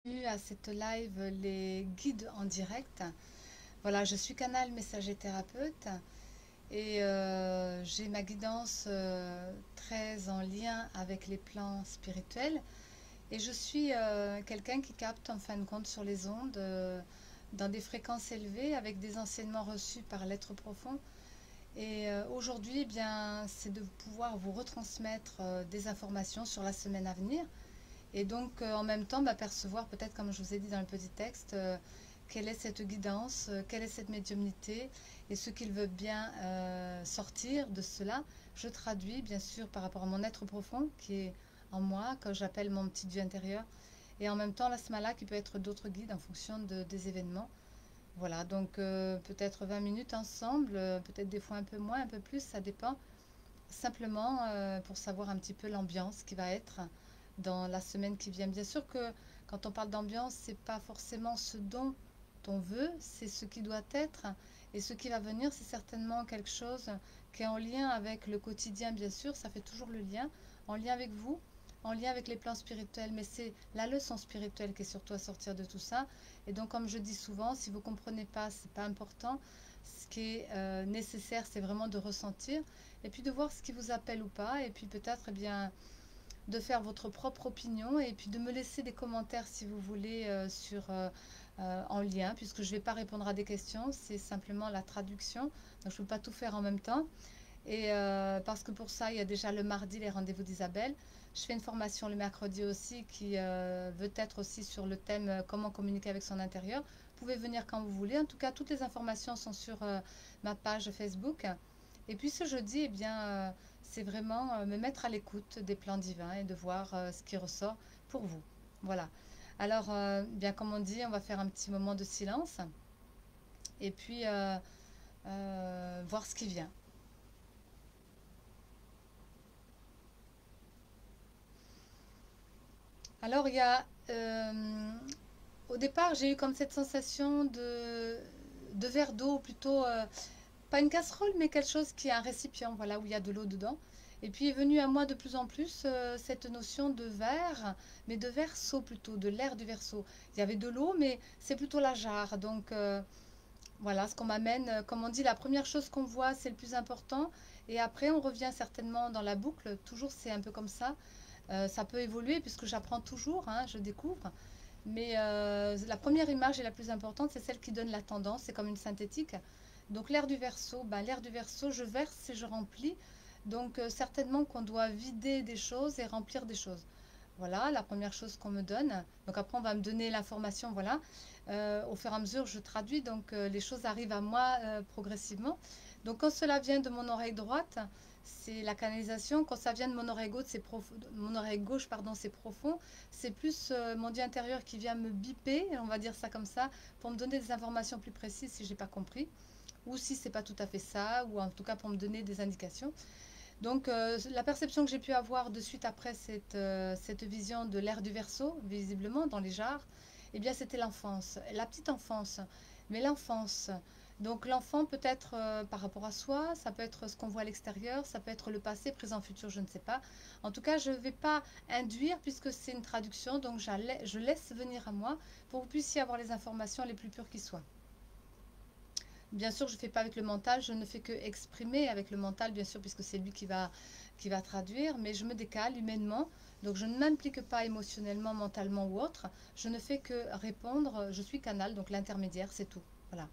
Bienvenue à cette live les guides en direct. Voilà, je suis Canal Messager Thérapeute et j'ai ma guidance très en lien avec les plans spirituels et je suis quelqu'un qui capte en fin de compte sur les ondes dans des fréquences élevées avec des enseignements reçus par l'être profond. Et aujourd'hui, eh bien, c'est de pouvoir vous retransmettre des informations sur la semaine à venir et donc, en même temps, percevoir peut-être, comme je vous ai dit dans le petit texte, quelle est cette guidance, quelle est cette médiumnité et ce qu'il veut bien sortir de cela. Je traduis, bien sûr, par rapport à mon être profond qui est en moi, que j'appelle mon petit Dieu intérieur. Et en même temps, la smala qui peut être d'autres guides en fonction des événements. Voilà, donc peut-être 20 minutes ensemble, peut-être des fois un peu moins, un peu plus, ça dépend. Simplement pour savoir un petit peu l'ambiance qui va être dans la semaine qui vient. Bien sûr que quand on parle d'ambiance, c'est pas forcément ce dont on veut, c'est ce qui doit être. Et ce qui va venir, c'est certainement quelque chose qui est en lien avec le quotidien, bien sûr, ça fait toujours le lien, en lien avec vous, en lien avec les plans spirituels, mais c'est la leçon spirituelle qui est surtout à sortir de tout ça. Et donc, comme je dis souvent, si vous ne comprenez pas, c'est pas important. Ce qui est nécessaire, c'est vraiment de ressentir et puis de voir ce qui vous appelle ou pas, et puis peut-être eh bien de faire votre propre opinion, et puis de me laisser des commentaires si vous voulez en lien, puisque je ne vais pas répondre à des questions, c'est simplement la traduction, donc je ne peux pas tout faire en même temps. Et parce que pour ça, il y a déjà le mardi les rendez-vous d'Isabelle. Je fais une formation le mercredi aussi qui veut être aussi sur le thème comment communiquer avec son intérieur. Vous pouvez venir quand vous voulez. En tout cas, toutes les informations sont sur ma page Facebook. Et puis ce jeudi, eh bien, c'est vraiment me mettre à l'écoute des plans divins et de voir ce qui ressort pour vous. Voilà. Alors, bien comme on dit, on va faire un petit moment de silence et puis voir ce qui vient. Alors, il y a, au départ, j'ai eu comme cette sensation de verre d'eau, plutôt, pas une casserole, mais quelque chose qui est un récipient, voilà, où il y a de l'eau dedans. Et puis est venue à moi de plus en plus cette notion de verre, mais de verso plutôt, de l'air du verso. Il y avait de l'eau, mais c'est plutôt la jarre. Donc voilà, ce qu'on m'amène, comme on dit, la première chose qu'on voit, c'est le plus important. Et après, on revient certainement dans la boucle. Toujours, c'est un peu comme ça. Ça peut évoluer puisque j'apprends toujours, hein, je découvre. Mais la première image est la plus importante, c'est celle qui donne la tendance, c'est comme une synthétique. Donc l'air du verso, l'air du verso, je verse et je remplis. Donc certainement qu'on doit vider des choses et remplir des choses. Voilà la première chose qu'on me donne. Donc après on va me donner l'information, voilà. Au fur et à mesure je traduis, donc les choses arrivent à moi progressivement. Donc quand cela vient de mon oreille droite, c'est la canalisation. Quand ça vient de mon oreille gauche, mon oreille gauche, pardon, c'est profond. C'est plus mon Dieu intérieur qui vient me biper, on va dire ça comme ça, pour me donner des informations plus précises si j'ai pas compris, ou si c'est pas tout à fait ça, ou en tout cas pour me donner des indications. Donc la perception que j'ai pu avoir de suite après cette vision de l'ère du Verseau, visiblement dans les jarres, eh bien c'était l'enfance, la petite enfance, mais l'enfance. Donc l'enfant peut être par rapport à soi, ça peut être ce qu'on voit à l'extérieur, ça peut être le passé, présent, futur, je ne sais pas. En tout cas, je ne vais pas induire puisque c'est une traduction, donc je laisse venir à moi pour que vous puissiez avoir les informations les plus pures qui soient. Bien sûr, je ne fais pas avec le mental, je ne fais que exprimer avec le mental, bien sûr, puisque c'est lui qui va traduire, mais je me décale humainement, donc je ne m'implique pas émotionnellement, mentalement ou autre, je ne fais que répondre, je suis canal, donc l'intermédiaire, c'est tout. Voilà.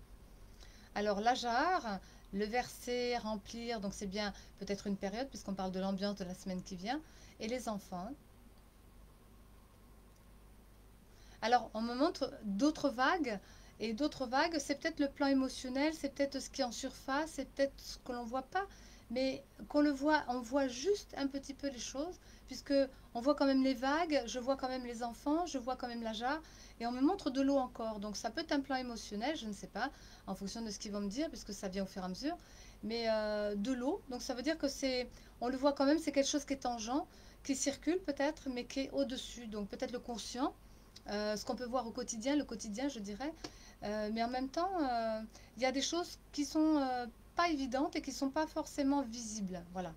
Alors, l'Ajar, le verser, remplir, donc c'est bien peut-être une période, puisqu'on parle de l'ambiance de la semaine qui vient, et les enfants. Alors, on me montre d'autres vagues, et d'autres vagues, c'est peut-être le plan émotionnel, c'est peut-être ce qui est en surface, c'est peut-être ce que l'on ne voit pas, mais qu'on le voit, on voit juste un petit peu les choses, puisque on voit quand même les vagues, je vois quand même les enfants, je vois quand même la jarre, et on me montre de l'eau encore. Donc ça peut être un plan émotionnel, je ne sais pas, en fonction de ce qu'ils vont me dire, puisque ça vient au fur et à mesure, mais de l'eau, donc ça veut dire que c'est, on le voit quand même, c'est quelque chose qui est tangent, qui circule peut-être, mais qui est au-dessus, donc peut-être le conscient, ce qu'on peut voir au quotidien, le quotidien, je dirais. Mais en même temps, il y a des choses qui sont pas évidentes et qui sont pas forcément visibles. Voilà.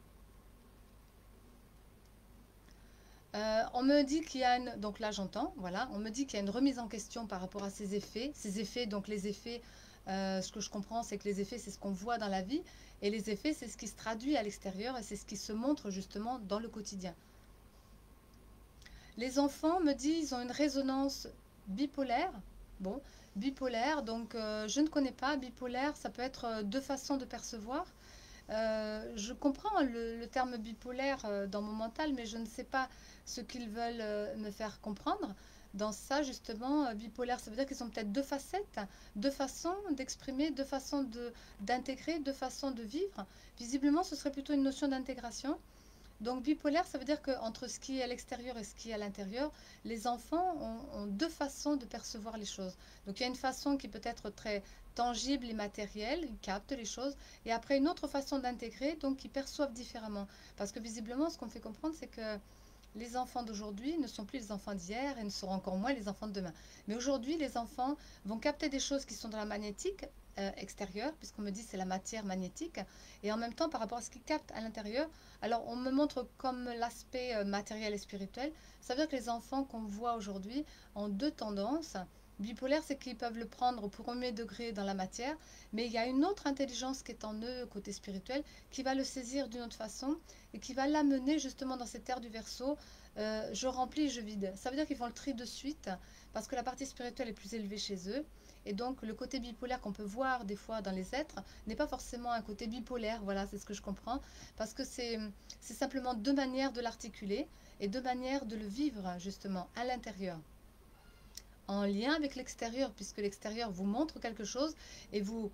On me dit qu'il y a une, donc là j'entends, voilà, on me dit qu'il y a une remise en question par rapport à ces effets. Ces effets, donc les effets, ce que je comprends, c'est que les effets, c'est ce qu'on voit dans la vie, et les effets, c'est ce qui se traduit à l'extérieur, et c'est ce qui se montre justement dans le quotidien. Les enfants me disent, ils ont une résonance bipolaire. Bon, bipolaire, donc je ne connais pas. Bipolaire, ça peut être deux façons de percevoir. Je comprends le terme bipolaire dans mon mental, mais je ne sais pas ce qu'ils veulent me faire comprendre. Dans ça, justement, bipolaire, ça veut dire qu'ils ont peut-être deux facettes, deux façons d'exprimer, deux façons d'intégrer, deux façons de vivre. Visiblement, ce serait plutôt une notion d'intégration. Donc bipolaire, ça veut dire qu'entre ce qui est à l'extérieur et ce qui est à l'intérieur, les enfants ont deux façons de percevoir les choses. Donc il y a une façon qui peut être très tangible et matérielle, ils captent les choses, et après une autre façon d'intégrer, donc ils perçoivent différemment. Parce que visiblement, ce qu'on fait comprendre, c'est que les enfants d'aujourd'hui ne sont plus les enfants d'hier et ne seront encore moins les enfants de demain. Mais aujourd'hui, les enfants vont capter des choses qui sont dans la magnétique extérieure, puisqu'on me dit c'est la matière magnétique, et en même temps par rapport à ce qu'ils captent à l'intérieur. Alors on me montre comme l'aspect matériel et spirituel. Ça veut dire que les enfants qu'on voit aujourd'hui ont deux tendances. Bipolaire, c'est qu'ils peuvent le prendre au premier degré dans la matière, mais il y a une autre intelligence qui est en eux, côté spirituel, qui va le saisir d'une autre façon et qui va l'amener justement dans cette ère du Verseau. Je remplis, je vide. Ça veut dire qu'ils font le tri de suite parce que la partie spirituelle est plus élevée chez eux. Et donc le côté bipolaire qu'on peut voir des fois dans les êtres n'est pas forcément un côté bipolaire. Voilà, c'est ce que je comprends. Parce que c'est simplement deux manières de l'articuler et deux manières de le vivre justement à l'intérieur en lien avec l'extérieur, puisque l'extérieur vous montre quelque chose et vous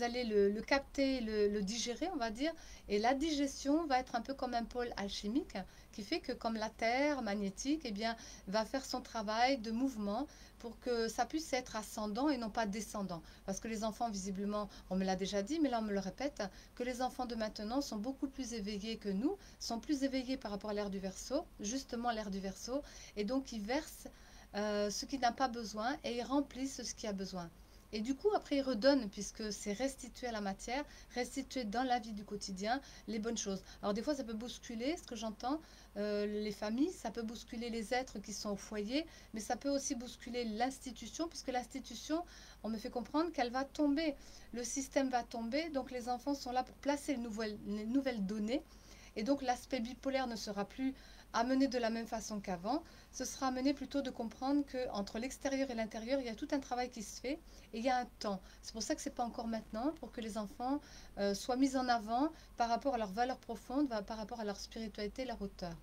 allez le capter, le digérer, on va dire. Et la digestion va être un peu comme un pôle alchimique qui fait que comme la Terre magnétique, eh bien, va faire son travail de mouvement pour que ça puisse être ascendant et non pas descendant. Parce que les enfants, visiblement, on me l'a déjà dit, mais là on me le répète, que les enfants de maintenant sont beaucoup plus éveillés que nous, sont plus éveillés par rapport à l'ère du Verseau, justement l'ère du Verseau, et donc ils versent ce qui n'a pas besoin et ils remplissent ce qui a besoin. Et du coup, après, ils redonnent, puisque c'est restituer à la matière, restituer dans la vie du quotidien les bonnes choses. Alors, des fois, ça peut bousculer, ce que j'entends, les familles, ça peut bousculer les êtres qui sont au foyer, mais ça peut aussi bousculer l'institution, puisque l'institution, on me fait comprendre qu'elle va tomber. Le système va tomber, donc les enfants sont là pour placer les nouvelles données. Et donc, l'aspect bipolaire ne sera plus amené de la même façon qu'avant. Ce sera amené plutôt de comprendre qu'entre l'extérieur et l'intérieur, il y a tout un travail qui se fait et il y a un temps. C'est pour ça que ce n'est pas encore maintenant, pour que les enfants soient mis en avant par rapport à leurs valeurs profondes, par rapport à leur spiritualité, leur hauteur.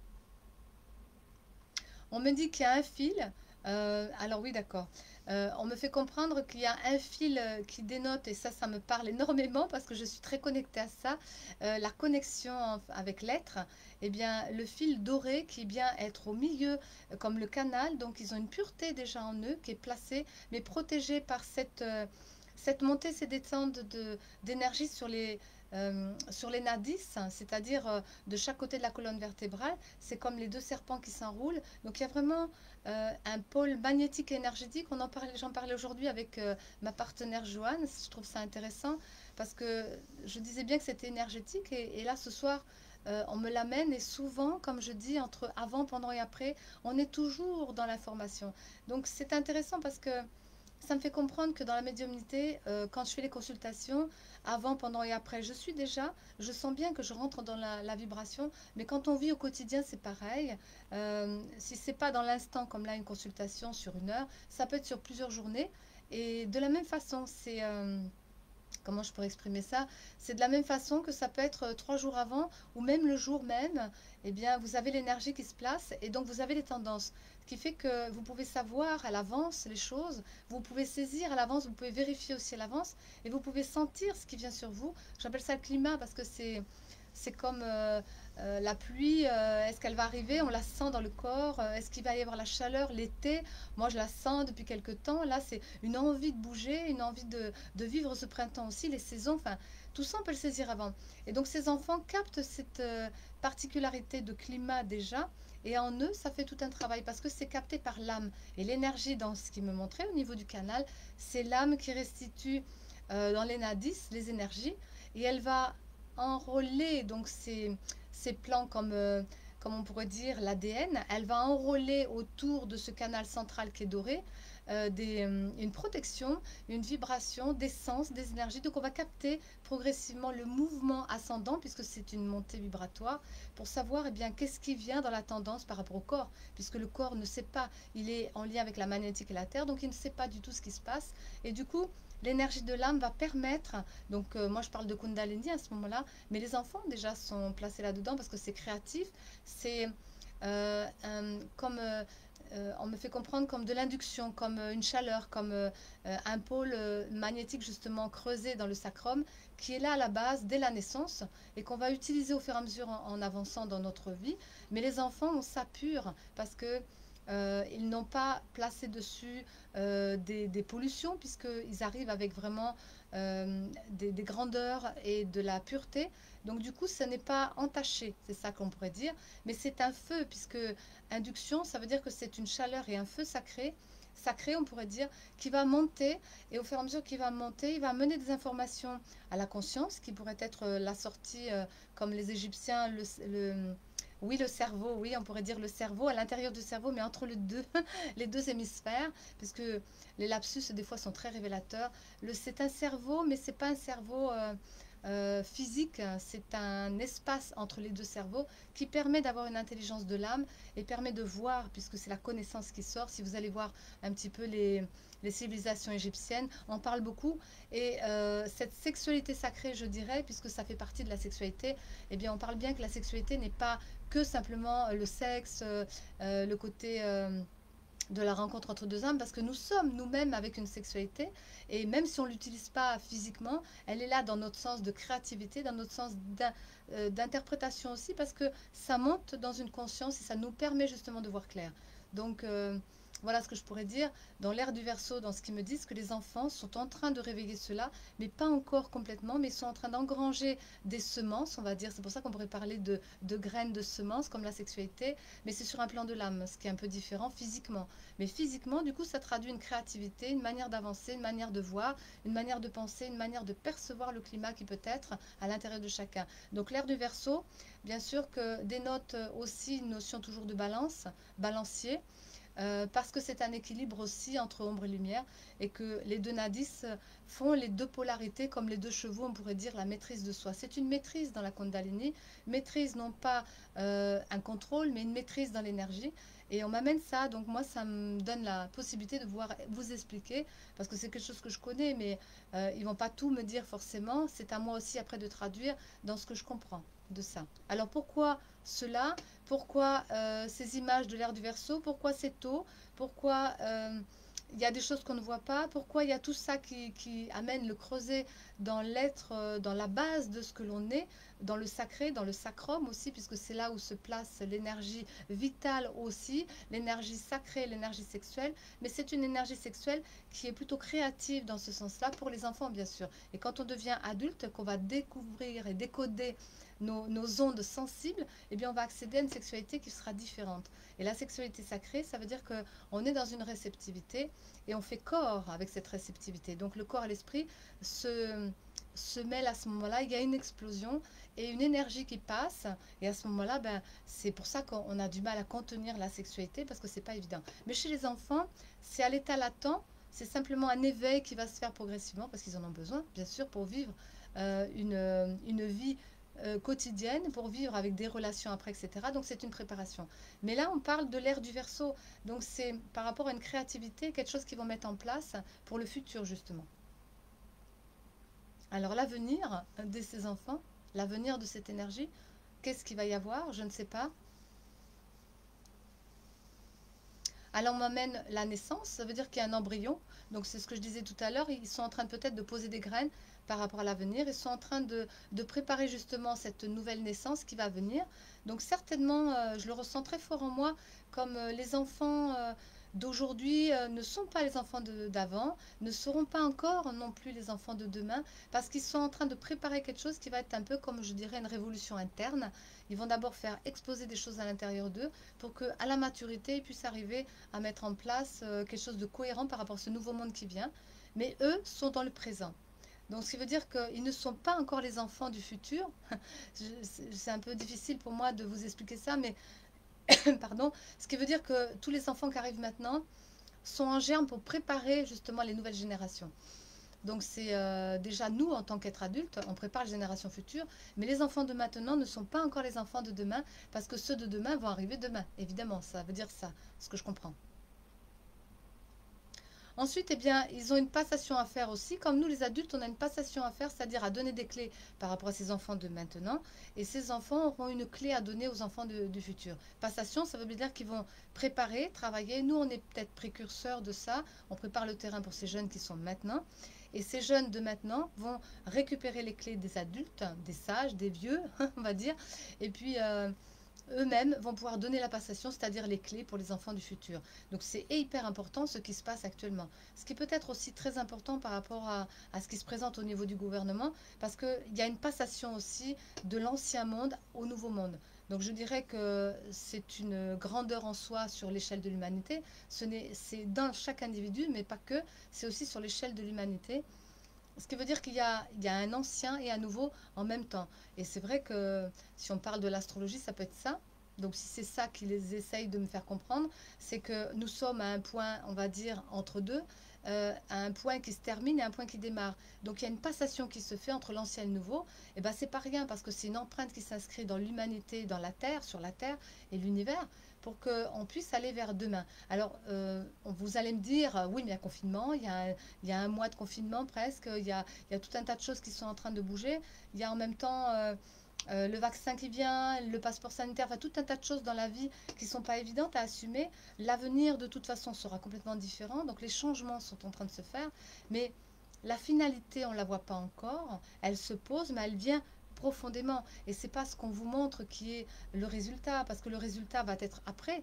On me dit qu'il y a un fil. Alors oui, d'accord. On me fait comprendre qu'il y a un fil qui dénote, et ça me parle énormément parce que je suis très connectée à ça, la connexion avec l'être. Eh bien, le fil doré qui vient être au milieu, comme le canal, donc ils ont une pureté déjà en eux qui est placée, mais protégée par cette montée, ces descentes d'énergie sur les nadis, c'est-à-dire de chaque côté de la colonne vertébrale. C'est comme les deux serpents qui s'enroulent. Donc il y a vraiment un pôle magnétique et énergétique. J'en parlais aujourd'hui avec ma partenaire Joanne. Je trouve ça intéressant parce que je disais bien que c'était énergétique et là ce soir on me l'amène et souvent, comme je dis, entre avant, pendant et après, on est toujours dans l'information. Donc c'est intéressant parce que ça me fait comprendre que dans la médiumnité, quand je fais les consultations, avant, pendant et après, je sens bien que je rentre dans la vibration, mais quand on vit au quotidien, c'est pareil. Si c'est pas dans l'instant, comme là, une consultation sur une heure, ça peut être sur plusieurs journées. Et de la même façon, comment je pourrais exprimer ça? C'est de la même façon que ça peut être 3 jours avant ou même le jour même. Eh bien, vous avez l'énergie qui se place et donc vous avez les tendances. Ce qui fait que vous pouvez savoir à l'avance les choses, vous pouvez saisir à l'avance, vous pouvez vérifier aussi à l'avance et vous pouvez sentir ce qui vient sur vous. J'appelle ça le climat parce que c'est comme la pluie, est-ce qu'elle va arriver? On la sent dans le corps. Est-ce qu'il va y avoir la chaleur l'été? Moi, je la sens depuis quelque temps. Là, c'est une envie de bouger, une envie de vivre ce printemps aussi, les saisons. Enfin, tout ça, on peut le saisir avant. Et donc, ces enfants captent cette particularité de climat déjà. Et en eux, ça fait tout un travail parce que c'est capté par l'âme. Et l'énergie, dans ce qui me montrait au niveau du canal, c'est l'âme qui restitue dans les nadis les énergies. Et elle va enrôler donc ces plans comme comme on pourrait dire, l'ADN, elle va enrôler autour de ce canal central qui est doré une protection, une vibration, des sens, des énergies. Donc on va capter progressivement le mouvement ascendant, puisque c'est une montée vibratoire, pour savoir eh bien, qu'est-ce qui vient dans la tendance par rapport au corps, puisque le corps ne sait pas, il est en lien avec la magnétique et la Terre, donc il ne sait pas du tout ce qui se passe. Et du coup, l'énergie de l'âme va permettre, donc moi je parle de Kundalini à ce moment-là, mais les enfants déjà sont placés là-dedans parce que c'est créatif, c'est comme on me fait comprendre comme de l'induction, comme une chaleur, comme un pôle magnétique justement creusé dans le sacrum qui est là à la base dès la naissance et qu'on va utiliser au fur et à mesure en avançant dans notre vie. Mais les enfants ont ça pur parce que ils n'ont pas placé dessus des pollutions puisqu'ils arrivent avec vraiment des grandeurs et de la pureté. Donc du coup, ce n'est pas entaché, c'est ça qu'on pourrait dire, mais c'est un feu puisque induction, ça veut dire que c'est une chaleur et un feu sacré, sacré on pourrait dire, qui va monter et au fur et à mesure qu'il va monter, il va mener des informations à la conscience qui pourrait être la sortie, comme les Égyptiens, oui, le cerveau, oui, on pourrait dire le cerveau, à l'intérieur du cerveau, mais entre les deux hémisphères, puisque les lapsus, des fois, sont très révélateurs. C'est un cerveau, mais c'est pas un cerveau physique, c'est un espace entre les deux cerveaux qui permet d'avoir une intelligence de l'âme et permet de voir, puisque c'est la connaissance qui sort. Si vous allez voir un petit peu les civilisations égyptiennes, on parle beaucoup. Et cette sexualité sacrée, je dirais, puisque ça fait partie de la sexualité, eh bien, on parle bien que la sexualité n'est pas que simplement le sexe, le côté de la rencontre entre deux âmes, parce que nous sommes nous-mêmes avec une sexualité, et même si on ne l'utilise pas physiquement, elle est là dans notre sens de créativité, dans notre sens d'interprétation aussi, parce que ça monte dans une conscience et ça nous permet justement de voir clair. Donc voilà ce que je pourrais dire. Dans l'ère du Verseau, dans ce qu'ils me disent, que les enfants sont en train de réveiller cela, mais pas encore complètement, mais sont en train d'engranger des semences, on va dire. C'est pour ça qu'on pourrait parler de graines de semences, comme la sexualité, mais c'est sur un plan de l'âme, ce qui est un peu différent physiquement. Mais physiquement, du coup, ça traduit une créativité, une manière d'avancer, une manière de voir, une manière de penser, une manière de percevoir le climat qui peut être à l'intérieur de chacun. Donc l'ère du Verseau, bien sûr que dénote aussi une notion toujours de balance, balancier, parce que c'est un équilibre aussi entre ombre et lumière et que les deux nadis font les deux polarités comme les deux chevaux, on pourrait dire la maîtrise de soi. C'est une maîtrise dans la Kundalini, maîtrise non pas un contrôle mais une maîtrise dans l'énergie. Et on m'amène ça, donc moi ça me donne la possibilité de pouvoir vous expliquer, parce que c'est quelque chose que je connais, mais ils vont pas tout me dire forcément, c'est à moi aussi après de traduire dans ce que je comprends de ça. Alors pourquoi cela? Pourquoi ces images de l'ère du Verseau? Pourquoi c'est tôt? Pourquoi il y a des choses qu'on ne voit pas? Pourquoi il y a tout ça qui amène le creuset dans l'être, dans la base de ce que l'on est, dans le sacré, dans le sacrum aussi, puisque c'est là où se place l'énergie vitale aussi, l'énergie sacrée, l'énergie sexuelle. Mais c'est une énergie sexuelle qui est plutôt créative dans ce sens-là, pour les enfants bien sûr. Et quand on devient adulte, qu'on va découvrir et décoder nos ondes sensibles, eh bien on va accéder à une sexualité qui sera différente. Et la sexualité sacrée, ça veut dire qu'on est dans une réceptivité et on fait corps avec cette réceptivité. Donc le corps et l'esprit se mêlent à ce moment-là, il y a une explosion et une énergie qui passe. Et à ce moment-là, ben, c'est pour ça qu'on a du mal à contenir la sexualité parce que c'est pas évident. Mais chez les enfants, c'est à l'état latent, c'est simplement un éveil qui va se faire progressivement parce qu'ils en ont besoin, bien sûr, pour vivre une vie quotidienne, pour vivre avec des relations après, etc. Donc c'est une préparation. Mais là, on parle de l'ère du Verseau. Donc c'est par rapport à une créativité, quelque chose qu'ils vont mettre en place pour le futur, justement. Alors l'avenir de ces enfants, l'avenir de cette énergie, qu'est-ce qu'il va y avoir? Je ne sais pas. Alors on m'amène la naissance, ça veut dire qu'il y a un embryon. Donc c'est ce que je disais tout à l'heure, ils sont en train peut-être de poser des graines par rapport à l'avenir. Ils sont en train de préparer justement cette nouvelle naissance qui va venir. Donc certainement, je le ressens très fort en moi, comme les enfants d'aujourd'hui ne sont pas les enfants d'avant, ne seront pas encore non plus les enfants de demain, parce qu'ils sont en train de préparer quelque chose qui va être un peu comme je dirais une révolution interne. Ils vont d'abord faire exploser des choses à l'intérieur d'eux pour qu'à la maturité, ils puissent arriver à mettre en place quelque chose de cohérent par rapport à ce nouveau monde qui vient. Mais eux sont dans le présent. Donc, ce qui veut dire qu'ils ne sont pas encore les enfants du futur. C'est un peu difficile pour moi de vous expliquer ça, mais pardon. Ce qui veut dire que tous les enfants qui arrivent maintenant sont en germe pour préparer justement les nouvelles générations. Donc c'est déjà nous, en tant qu'être adultes, on prépare les générations futures, mais les enfants de maintenant ne sont pas encore les enfants de demain, parce que ceux de demain vont arriver demain, évidemment, ça veut dire ça, ce que je comprends. Ensuite, eh bien, ils ont une passation à faire aussi. Comme nous, les adultes, on a une passation à faire, c'est-à-dire à donner des clés par rapport à ces enfants de maintenant. Et ces enfants auront une clé à donner aux enfants du futur. Passation, ça veut dire qu'ils vont préparer, travailler. Nous, on est peut-être précurseurs de ça. On prépare le terrain pour ces jeunes qui sont maintenant. Et ces jeunes de maintenant vont récupérer les clés des adultes, des sages, des vieux, on va dire. Et puis, eux-mêmes vont pouvoir donner la passation, c'est-à-dire les clés pour les enfants du futur. Donc c'est hyper important ce qui se passe actuellement. Ce qui peut être aussi très important par rapport à ce qui se présente au niveau du gouvernement, parce qu'il y a une passation aussi de l'ancien monde au nouveau monde. Donc je dirais que c'est une grandeur en soi sur l'échelle de l'humanité. C'est dans chaque individu, mais pas que, c'est aussi sur l'échelle de l'humanité. Ce qui veut dire qu'il y a un ancien et un nouveau en même temps. Et c'est vrai que si on parle de l'astrologie, ça peut être ça. Donc si c'est ça qui les essaye de me faire comprendre, c'est que nous sommes à un point, on va dire, entre deux, à un point qui se termine et un point qui démarre. Donc il y a une passation qui se fait entre l'ancien et le nouveau. Et bien c'est pas rien parce que c'est une empreinte qui s'inscrit dans l'humanité, dans la Terre, sur la Terre et l'univers pour qu'on puisse aller vers demain. Alors, vous allez me dire, oui, mais il y a confinement, il y a un mois de confinement presque, il y a tout un tas de choses qui sont en train de bouger. Il y a en même temps le vaccin qui vient, le passeport sanitaire, enfin tout un tas de choses dans la vie qui ne sont pas évidentes à assumer. L'avenir, de toute façon, sera complètement différent. Donc, les changements sont en train de se faire. Mais la finalité, on ne la voit pas encore. Elle se pose, mais elle vient profondément. Et c'est pas ce qu'on vous montre qui est le résultat, parce que le résultat va être après.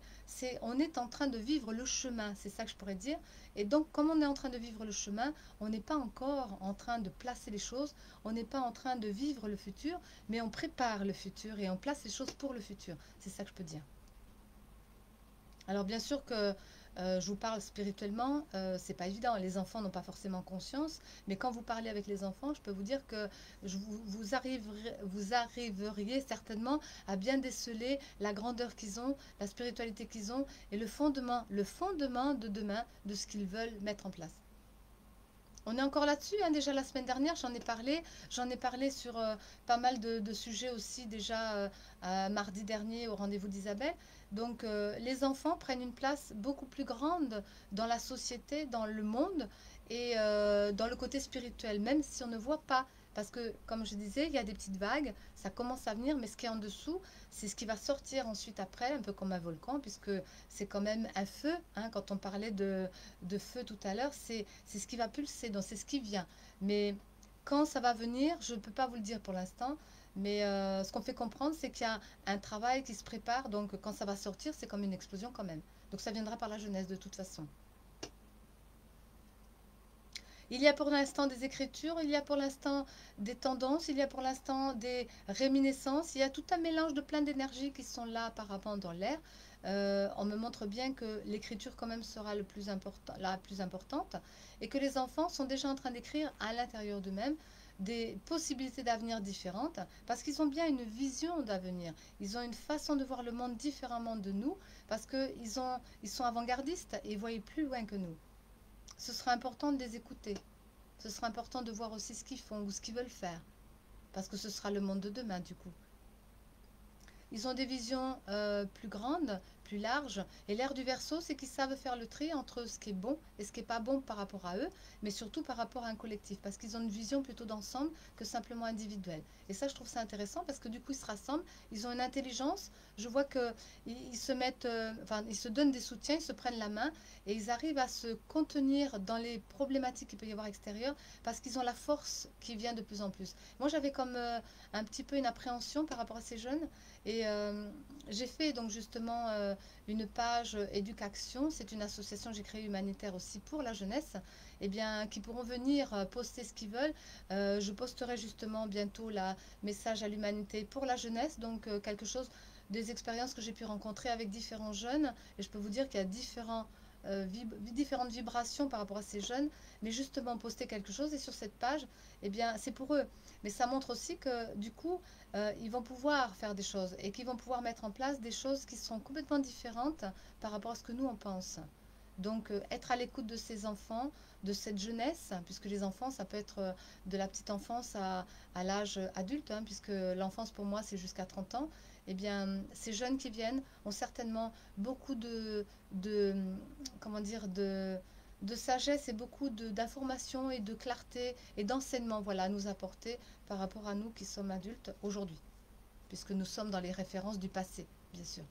On est en train de vivre le chemin, c'est ça que je pourrais dire. Et donc, comme on est en train de vivre le chemin, on n'est pas encore en train de placer les choses, on n'est pas en train de vivre le futur, mais on prépare le futur et on place les choses pour le futur. C'est ça que je peux dire. Alors bien sûr que je vous parle spirituellement, c'est pas évident. Les enfants n'ont pas forcément conscience, mais quand vous parlez avec les enfants, je peux vous dire que vous arriveriez certainement à bien déceler la grandeur qu'ils ont, la spiritualité qu'ils ont et le fondement de demain de ce qu'ils veulent mettre en place. On est encore là-dessus, hein, déjà la semaine dernière, j'en ai parlé sur pas mal de sujets aussi déjà mardi dernier au rendez-vous d'Isabelle. Donc les enfants prennent une place beaucoup plus grande dans la société, dans le monde et dans le côté spirituel, même si on ne voit pas. Parce que, comme je disais, il y a des petites vagues, ça commence à venir, mais ce qui est en dessous, c'est ce qui va sortir ensuite après, un peu comme un volcan, puisque c'est quand même un feu. Hein, quand on parlait de feu tout à l'heure, c'est ce qui va pulser, donc c'est ce qui vient. Mais quand ça va venir, je ne peux pas vous le dire pour l'instant, mais ce qu'on fait comprendre, c'est qu'il y a un travail qui se prépare, donc quand ça va sortir, c'est comme une explosion quand même. Donc ça viendra par la jeunesse de toute façon. Il y a pour l'instant des écritures, il y a pour l'instant des tendances, il y a pour l'instant des réminiscences, il y a tout un mélange de plein d'énergies qui sont là apparemment dans l'air. On me montre bien que l'écriture quand même sera la plus importante et que les enfants sont déjà en train d'écrire à l'intérieur d'eux-mêmes des possibilités d'avenir différentes parce qu'ils ont bien une vision d'avenir. Ils ont une façon de voir le monde différemment de nous parce qu'ils sont avant-gardistes et ils voient plus loin que nous. Ce sera important de les écouter. Ce sera important de voir aussi ce qu'ils font ou ce qu'ils veulent faire. Parce que ce sera le monde de demain, du coup. Ils ont des visions plus grandes, plus larges. Et l'air du Verseau, c'est qu'ils savent faire le tri entre ce qui est bon et ce qui n'est pas bon par rapport à eux, mais surtout par rapport à un collectif. Parce qu'ils ont une vision plutôt d'ensemble que simplement individuelle. Et ça, je trouve ça intéressant parce que du coup, ils se rassemblent. Ils ont une intelligence. Je vois qu'ils se mettent, enfin, ils se donnent des soutiens, ils se prennent la main et ils arrivent à se contenir dans les problématiques qu'il peut y avoir extérieures parce qu'ils ont la force qui vient de plus en plus. Moi, j'avais comme un petit peu une appréhension par rapport à ces jeunes. Et j'ai fait donc justement une page Éducation. C'est une association que j'ai créée humanitaire aussi pour la jeunesse, et bien, qui pourront venir poster ce qu'ils veulent. Je posterai justement bientôt la message à l'humanité pour la jeunesse, donc quelque chose, des expériences que j'ai pu rencontrer avec différents jeunes. Et je peux vous dire qu'il y a différents différentes vibrations par rapport à ces jeunes, mais justement poster quelque chose et sur cette page, eh bien, c'est pour eux. Mais ça montre aussi que du coup, ils vont pouvoir faire des choses et qu'ils vont pouvoir mettre en place des choses qui sont complètement différentes par rapport à ce que nous on pense. Donc, être à l'écoute de ces enfants, de cette jeunesse, puisque les enfants, ça peut être de la petite enfance à l'âge adulte, hein, puisque l'enfance pour moi c'est jusqu'à 30 ans, eh bien, ces jeunes qui viennent ont certainement beaucoup de comment dire, de sagesse et beaucoup d'informations et de clarté et d'enseignement, voilà, à nous apporter par rapport à nous qui sommes adultes aujourd'hui, puisque nous sommes dans les références du passé, bien sûr.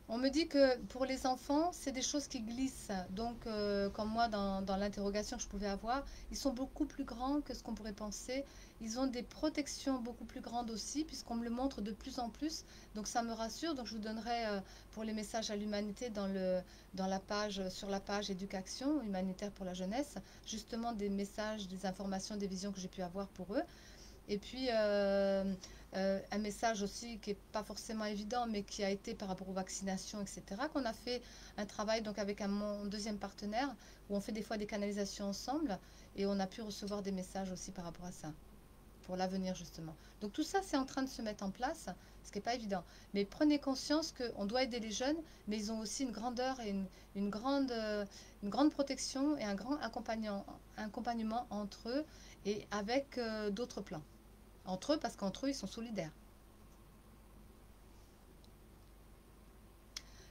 On me dit que pour les enfants, c'est des choses qui glissent. Donc, comme moi, dans l'interrogation que je pouvais avoir, ils sont beaucoup plus grands que ce qu'on pourrait penser. Ils ont des protections beaucoup plus grandes aussi, puisqu'on me le montre de plus en plus. Donc, ça me rassure. Donc, je vous donnerai pour les messages à l'humanité dans la page, sur la page éducation humanitaire pour la jeunesse, justement des messages, des informations, des visions que j'ai pu avoir pour eux. Et puis, un message aussi qui n'est pas forcément évident, mais qui a été par rapport aux vaccinations, etc., qu'on a fait un travail donc avec mon deuxième partenaire, où on fait des fois des canalisations ensemble, et on a pu recevoir des messages aussi par rapport à ça, pour l'avenir justement. Donc tout ça, c'est en train de se mettre en place, ce qui n'est pas évident. Mais prenez conscience qu'on doit aider les jeunes, mais ils ont aussi une grandeur et une grande protection et un grand accompagnement entre eux et avec d'autres plans. Entre eux, parce qu'entre eux, ils sont solidaires.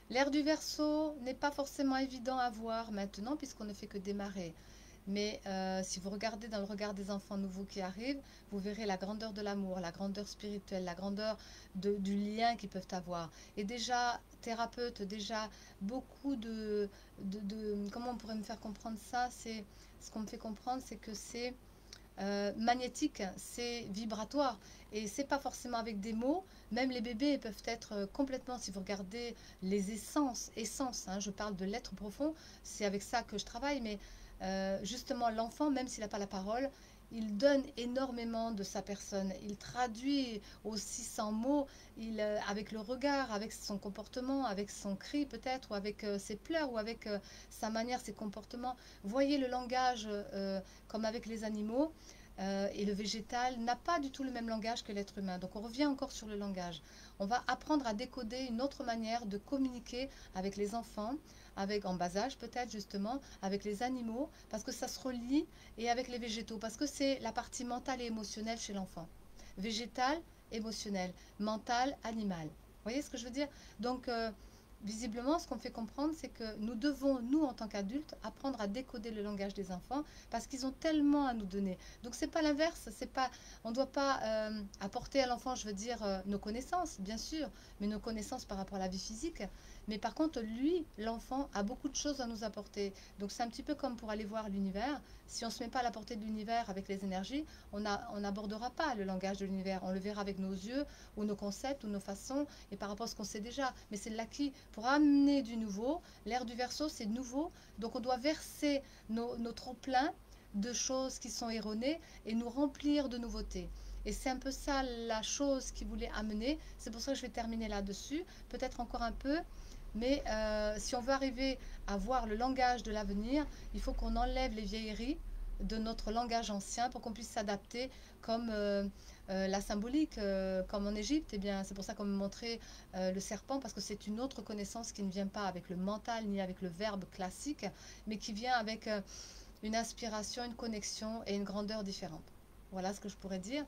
L'ère du Verseau n'est pas forcément évident à voir maintenant, puisqu'on ne fait que démarrer. Mais si vous regardez dans le regard des enfants nouveaux qui arrivent, vous verrez la grandeur de l'amour, la grandeur spirituelle, la grandeur du lien qu'ils peuvent avoir. Et déjà, thérapeute, déjà beaucoup comment on pourrait me faire comprendre ça, c'est ce qu'on me fait comprendre, c'est que c'est magnétique, c'est vibratoire. Et c'est pas forcément avec des mots. Même les bébés peuvent être complètement, si vous regardez les essences, hein, je parle de l'être profond, c'est avec ça que je travaille, mais justement l'enfant, même s'il n'a pas la parole, il donne énormément de sa personne. Il traduit aussi sans mots, avec le regard, avec son comportement, avec son cri peut-être, ou avec ses pleurs, ou avec sa manière, ses comportements. Voyez le langage comme avec les animaux. Et le végétal n'a pas du tout le même langage que l'être humain. Donc on revient encore sur le langage. On va apprendre à décoder une autre manière de communiquer avec les enfants, avec en bas âge peut-être justement, avec les animaux, parce que ça se relie, et avec les végétaux, parce que c'est la partie mentale et émotionnelle chez l'enfant. Végétal, émotionnel, mental, animal. Vous voyez ce que je veux dire? Donc visiblement, ce qu'on fait comprendre, c'est que nous devons, nous en tant qu'adultes, apprendre à décoder le langage des enfants parce qu'ils ont tellement à nous donner. Donc c'est pas l'inverse, c'est pas, on ne doit pas apporter à l'enfant, je veux dire, nos connaissances, bien sûr, mais nos connaissances par rapport à la vie physique. Mais par contre, lui, l'enfant, a beaucoup de choses à nous apporter. Donc c'est un petit peu comme pour aller voir l'univers. Si on ne se met pas à la portée de l'univers avec les énergies, on n'abordera pas le langage de l'univers. On le verra avec nos yeux ou nos concepts ou nos façons et par rapport à ce qu'on sait déjà. Mais c'est l'acquis pour amener du nouveau. L'ère du Verseau, c'est nouveau. Donc on doit verser nos trop-pleins de choses qui sont erronées et nous remplir de nouveautés. Et c'est un peu ça la chose qui voulait amener. C'est pour ça que je vais terminer là-dessus. Peut-être encore un peu. Mais si on veut arriver à voir le langage de l'avenir, il faut qu'on enlève les vieilleries de notre langage ancien pour qu'on puisse s'adapter comme la symbolique, comme en Égypte. Eh bien, c'est pour ça qu'on me montrait le serpent, parce que c'est une autre connaissance qui ne vient pas avec le mental ni avec le verbe classique, mais qui vient avec une inspiration, une connexion et une grandeur différente. Voilà ce que je pourrais dire.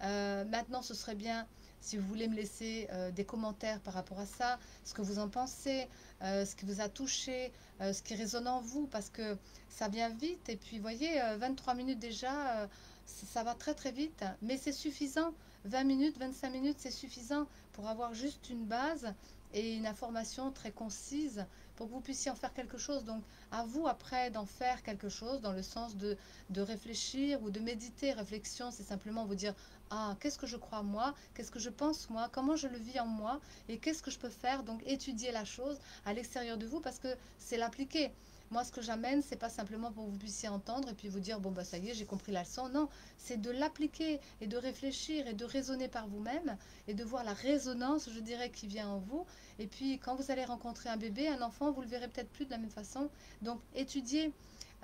Maintenant, ce serait bien si vous voulez me laisser des commentaires par rapport à ça, ce que vous en pensez, ce qui vous a touché, ce qui résonne en vous, parce que ça vient vite. Et puis, vous voyez, 23 minutes déjà, ça va très très vite, mais c'est suffisant. 20 minutes, 25 minutes, c'est suffisant pour avoir juste une base et une information très concise pour que vous puissiez en faire quelque chose. Donc, à vous après d'en faire quelque chose dans le sens de réfléchir ou de méditer. Réflexion, c'est simplement vous dire ah, qu'est-ce que je crois moi, qu'est-ce que je pense moi, comment je le vis en moi et qu'est-ce que je peux faire. Donc étudier la chose à l'extérieur de vous parce que c'est l'appliquer. Moi, ce que j'amène, c'est pas simplement pour que vous puissiez entendre et puis vous dire, bon, bah ça y est, j'ai compris la leçon. Non, c'est de l'appliquer et de réfléchir et de raisonner par vous-même et de voir la résonance, je dirais, qui vient en vous. Et puis, quand vous allez rencontrer un bébé, un enfant, vous le verrez peut-être plus de la même façon. Donc, étudier,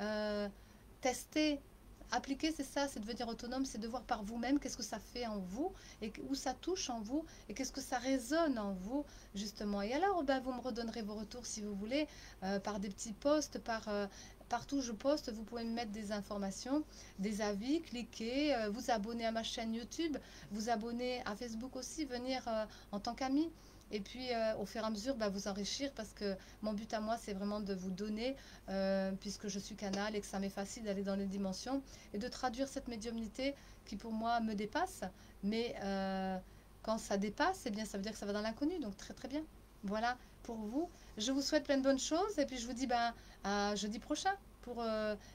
euh, tester, appliquer, c'est ça, c'est devenir autonome, c'est de voir par vous-même qu'est-ce que ça fait en vous et où ça touche en vous et qu'est-ce que ça résonne en vous, justement. Et alors, ben, vous me redonnerez vos retours si vous voulez, par des petits posts, partout où je poste, vous pouvez me mettre des informations, des avis, cliquer, vous abonner à ma chaîne YouTube, vous abonner à Facebook aussi, venir en tant qu'ami. Et puis, au fur et à mesure, bah, vous enrichir parce que mon but à moi, c'est vraiment de vous donner, puisque je suis canal et que ça m'est facile d'aller dans les dimensions et de traduire cette médiumnité qui, pour moi, me dépasse. Mais quand ça dépasse, eh bien, ça veut dire que ça va dans l'inconnu. Donc, très, très bien. Voilà pour vous. Je vous souhaite plein de bonnes choses et puis je vous dis ben, à jeudi prochain pour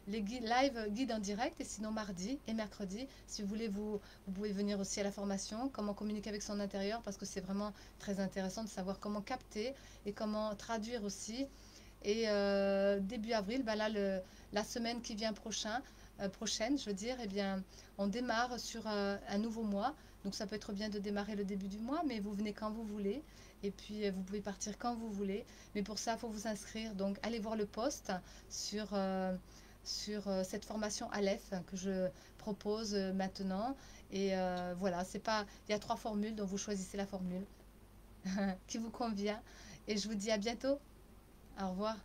les live guides en direct et sinon mardi et mercredi si vous voulez vous pouvez venir aussi à la formation comment communiquer avec son intérieur parce que c'est vraiment très intéressant de savoir comment capter et comment traduire aussi et début avril ben là la semaine qui vient prochaine je veux dire eh bien on démarre sur un nouveau mois donc ça peut être bien de démarrer le début du mois mais vous venez quand vous voulez et puis vous pouvez partir quand vous voulez mais pour ça il faut vous inscrire donc allez voir le post sur cette formation Aleph que je propose maintenant et voilà c'est pas il y a 3 formules donc vous choisissez la formule qui vous convient et je vous dis à bientôt au revoir.